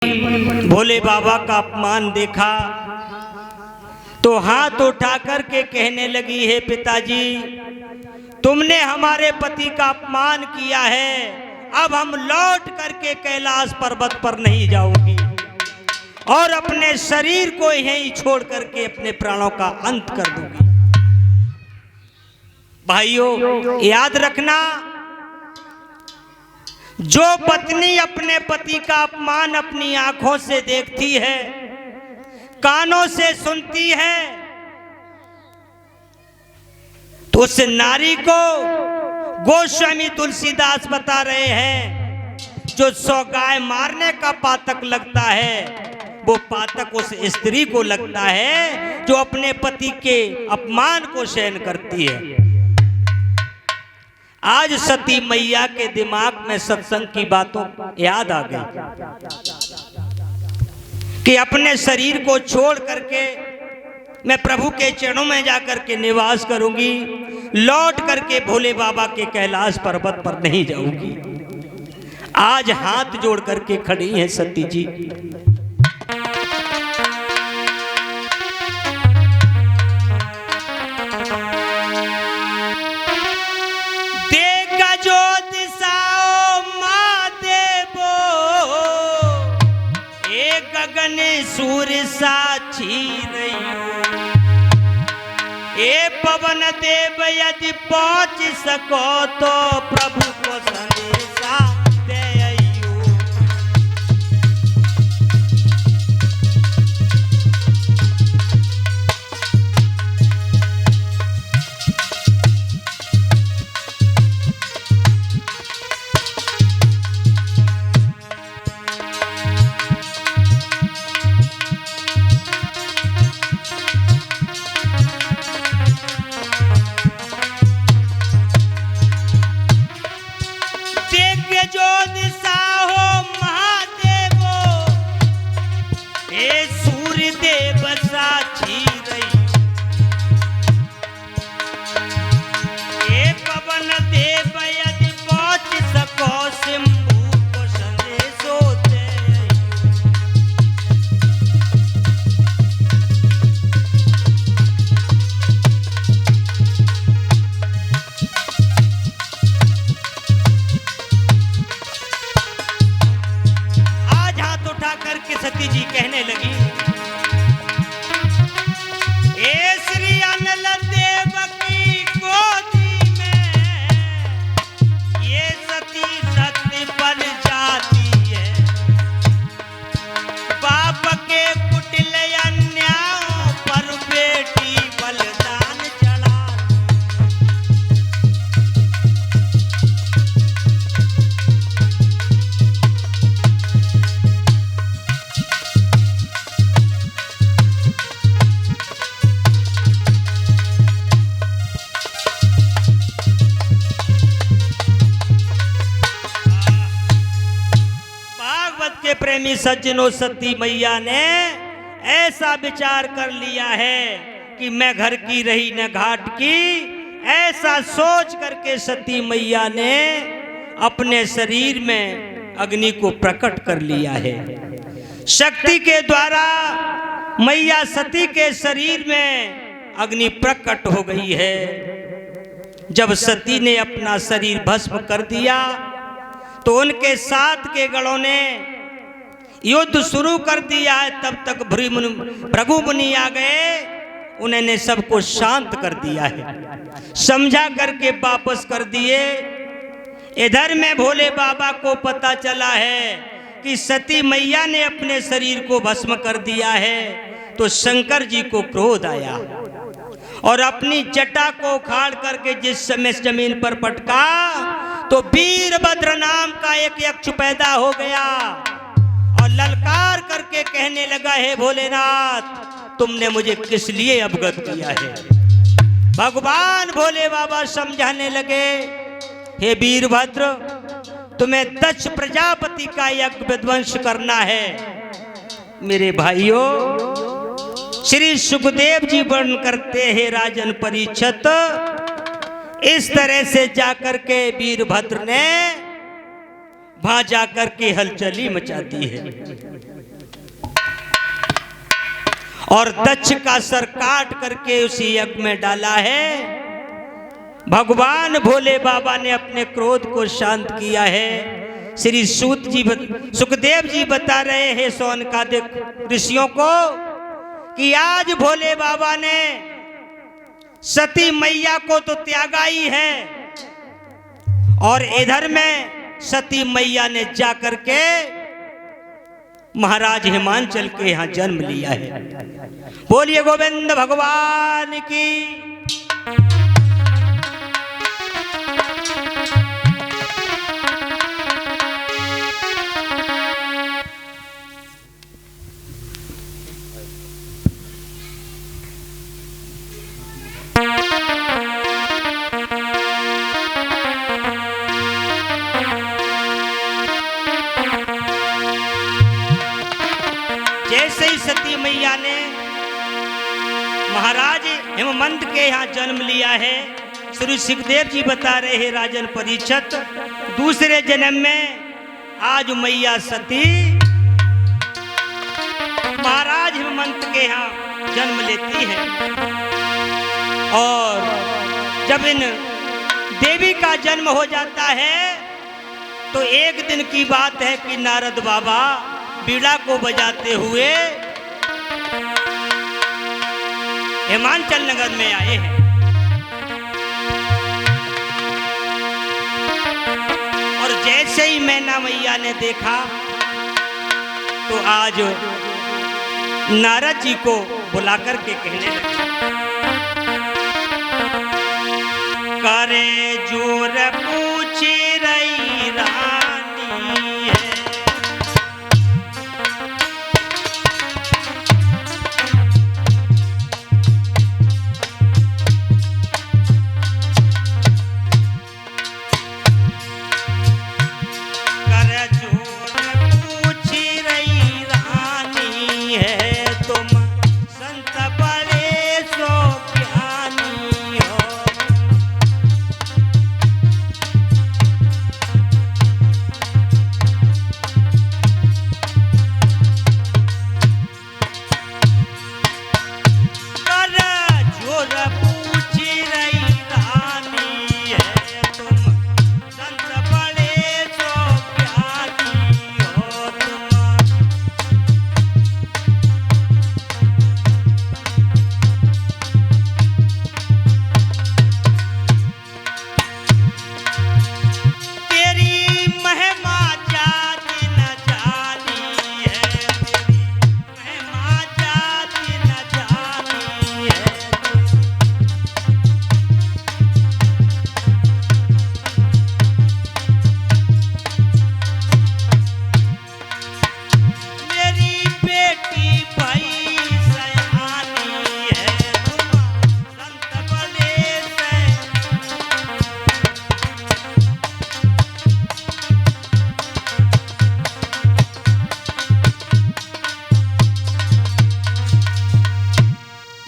भोले बाबा का अपमान देखा तो हाथ उठा करके कहने लगी, हे पिताजी, तुमने हमारे पति का अपमान किया है, अब हम लौट करके कैलाश पर्वत पर नहीं जाऊंगी और अपने शरीर को यहीं छोड़ करके अपने प्राणों का अंत कर दूंगी। भाइयों, याद रखना, जो पत्नी अपने पति का अपमान अपनी आंखों से देखती है, कानों से सुनती है, तो उस नारी को गोस्वामी तुलसीदास बता रहे हैं, जो 100 गाय मारने का पातक लगता है, वो पातक उस स्त्री को लगता है जो अपने पति के अपमान को सहन करती है। आज सती मैया के दिमाग में सत्संग की बातों याद आ गई कि अपने शरीर को छोड़ करके मैं प्रभु के चरणों में जाकर के निवास करूंगी, लौट करके भोले बाबा के कैलाश पर्वत पर नहीं जाऊंगी। आज हाथ जोड़ करके खड़ी हैं सती जी। गगन सूर्य साक्षी रहियो, ए पवन देव यदि पहुंच सको तो प्रभु को संदेशा दे आइयो। जो दिशा हो महादेवो, ए सूर्य देव साक्षी रही, ए पवन देव यदि पहुंच सको शंभू को संदेशो दे। करके सती जी कहने लगी, ए श्री अनल देव की गोदी में ये सती सती बन जाती है, बाप के कुटिल अन्यायों पर बेटी बलिदान चढ़ा। प्रेमी सज्जनों, सती मैया ने ऐसा विचार कर लिया है कि मैं घर की रही न घाट की, ऐसा सोच करके सती मैया ने अपने शरीर में अग्नि को प्रकट कर लिया है। शक्ति के द्वारा मैया सती के शरीर में अग्नि प्रकट हो गई है। जब सती ने अपना शरीर भस्म कर दिया तो उनके साथ के गणों ने युद्ध शुरू कर दिया है। तब तक भृगु मुनि आ गए, उन्होंने सबको शांत कर दिया है, समझा करके वापस कर दिए। इधर में भोले बाबा को पता चला है कि सती मैया ने अपने शरीर को भस्म कर दिया है, तो शंकर जी को क्रोध आया और अपनी जटा को उखाड़ करके जिस समय जमीन पर पटका तो वीरभद्र नाम का एक यक्ष पैदा हो गया और ललकार करके कहने लगा, हे भोलेनाथ, तुमने मुझे किस लिए अवगत किया है। भगवान भोले बाबा समझाने लगे, हे वीरभद्र, तुम्हें दक्ष प्रजापति का यज्ञ विध्वंस करना है। मेरे भाइयों, श्री सुखदेव जी वर्ण करते हैं, राजन परीक्षित, इस तरह से जाकर के वीरभद्र ने वहां जाकर के हलचली मचाती है और दक्ष का सर काट करके उसी यज्ञ में डाला है। भगवान भोले बाबा ने अपने क्रोध को शांत किया है। श्री सुखदेव जी बता रहे हैं शौनकादिक ऋषियों को कि आज भोले बाबा ने सती मैया को तो त्यागा ही है और इधर में सती मैया ने जाकर के महाराज हिमांचल के यहां जन्म लिया है। बोलिए गोविंद भगवान की। जैसे ही सती मैया ने महाराज हेमंत के यहाँ जन्म लिया है, श्री सुखदेव जी बता रहे हैं राजन परीक्षित दूसरे जन्म में आज मैया सती महाराज हेमंत के यहाँ जन्म लेती है। और जब इन देवी का जन्म हो जाता है तो एक दिन की बात है कि नारद बाबा बीड़ा को बजाते हुए हिमांचल नगर में आए हैं और जैसे ही मैना मैया ने देखा तो आज नारद जी को बुलाकर के कहने लगे, करे जोर पूछी रही रानी है।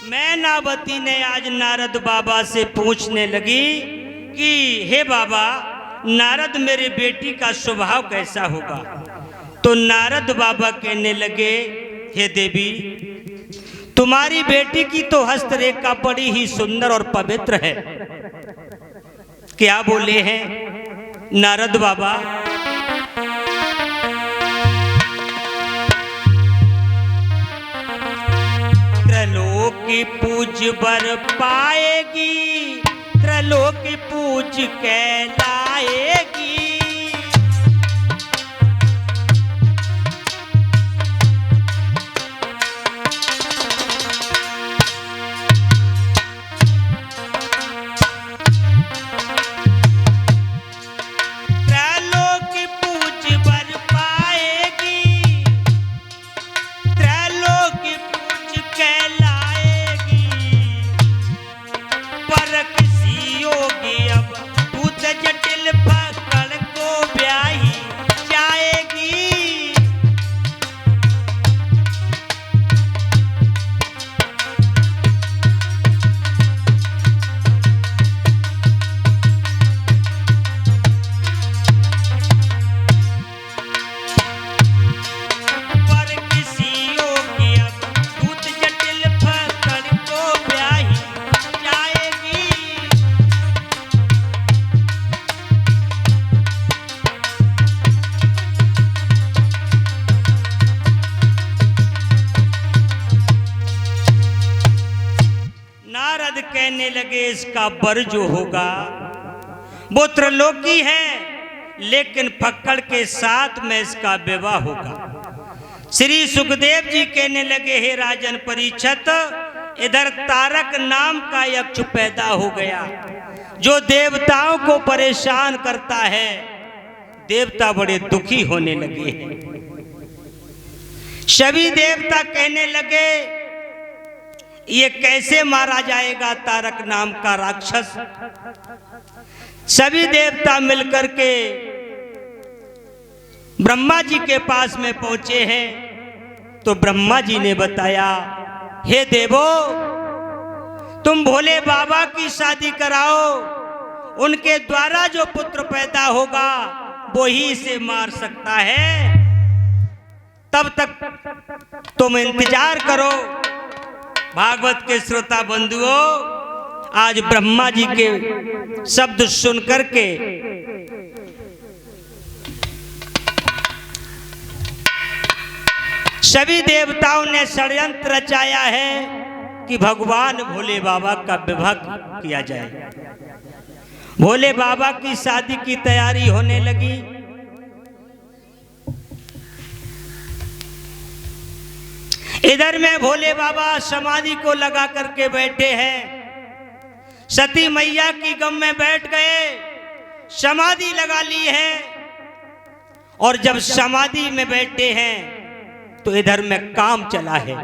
मैनावती ने आज नारद बाबा से पूछने लगी कि हे बाबा, नारद मेरे बेटी का स्वभाव कैसा होगा? तो नारद बाबा कहने लगे, हे देवी, तुम्हारी बेटी की तो हस्तरेखा बड़ी ही सुंदर और पवित्र है। क्या बोले हैं नारद बाबा? त्रैलोकी पूज बर पाएगी, त्रैलोकी पूज कहलाएगी। त्रैलोकी पूज बर पाएगी, त्रैलोकी पूज कहलाएगी। पर किसी योगी अब तू जटिल पर कहने लगे इसका वर जो होगा वो त्रिलोकी है, लेकिन फक्कड़ के साथ में इसका विवाह होगा। श्री सुखदेव जी कहने लगे हे राजन परीक्षित, इधर तारक नाम का यक्ष पैदा हो गया जो देवताओं को परेशान करता है। देवता बड़े दुखी होने लगे हैं। सभी देवता कहने लगे ये कैसे मारा जाएगा तारक नाम का राक्षस। सभी देवता मिलकर के ब्रह्मा जी के पास में पहुंचे हैं। तो ब्रह्मा जी ने बताया हे देवो, तुम भोले बाबा की शादी कराओ, उनके द्वारा जो पुत्र पैदा होगा वो ही इसे मार सकता है। तब तक तुम इंतजार करो। भागवत के श्रोता बंधुओं, आज ब्रह्मा जी के शब्द सुनकर के सभी देवताओं ने षड्यंत्र रचाया है कि भगवान भोले बाबा का विवाह किया जाए। भोले बाबा की शादी की तैयारी होने लगी। इधर में भोले बाबा समाधि को लगा करके बैठे हैं। सती मैया की गम में बैठ गए, समाधि लगा ली है। और जब समाधि में बैठे हैं तो इधर में काम चला है।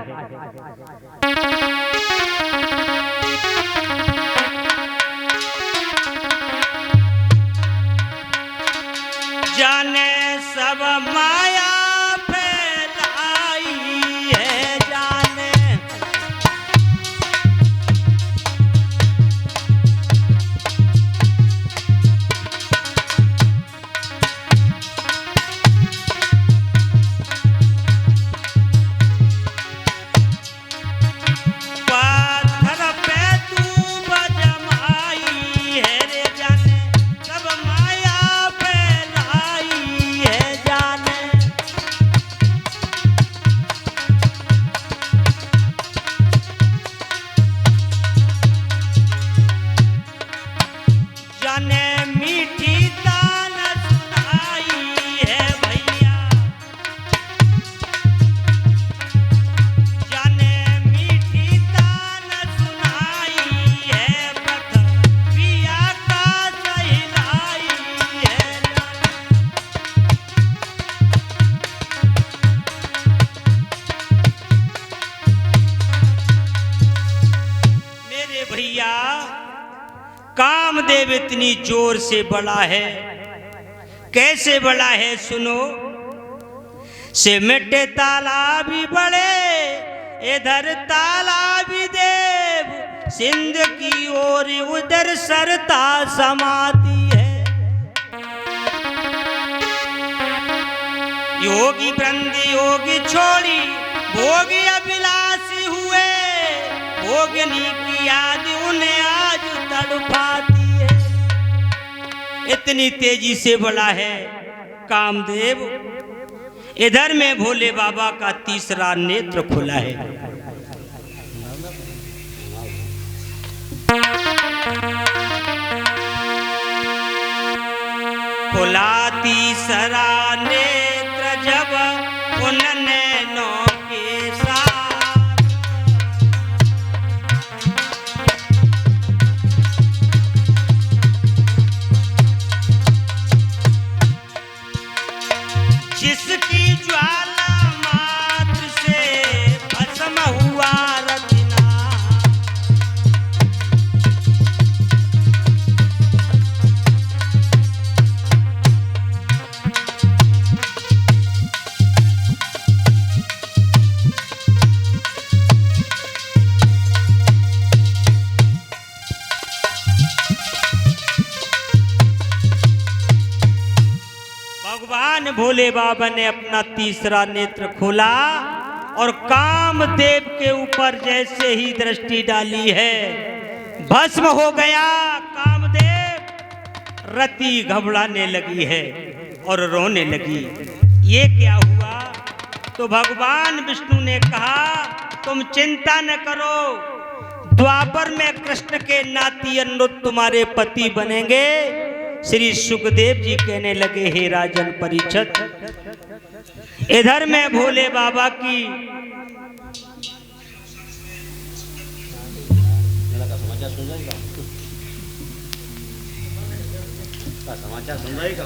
जाने सब माया फैलाई है, जाने पाथर पे तू बजमाई है रे, जाने सब माया फैलाई है, जाने जाने मीठी तान सुनाई है भैया, जाने मीठी तान सुनाई है, पृथ्विया का सहलाई है। मेरे भैया, कामदेव इतनी जोर से बड़ा है। कैसे बड़ा है सुनो। सिमट तालाब भी बड़े, इधर तालाब भी देव, सिंध की ओर उधर सरता समाती है। योगी वृंद योगी छोड़ी, भोगी अभिलाषी हुए, भोगनी की याद उन्हें आज तड़पाती है। इतनी तेजी से बड़ा है कामदेव। इधर में भोले बाबा का तीसरा नेत्र खुला है। खुला तीसरा नेत्र जब उन नैनों के साथ, जिसकी ज्वाला मात्र से भस्म हुआ रत्ना, भगवान भोले बाबा ने अपना तीसरा नेत्र खोला और कामदेव के ऊपर जैसे ही दृष्टि डाली है, भस्म हो गया कामदेव। रति घबराने लगी है और रोने लगी। ये क्या हुआ? तो भगवान विष्णु ने कहा तुम चिंता न करो, द्वापर में कृष्ण के नाती अनुरुद्ध तुम्हारे पति बनेंगे। श्री सुखदेव जी कहने लगे, हे राजन परीक्षित, इधर मैं भोले बाबा की समाचार सुन रहेगा।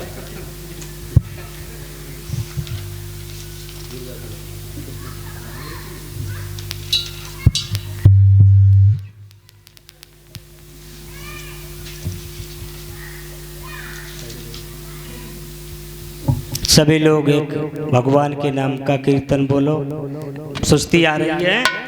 सभी लोग एक भगवान के नाम का कीर्तन बोलो। सुस्ती आ रही है।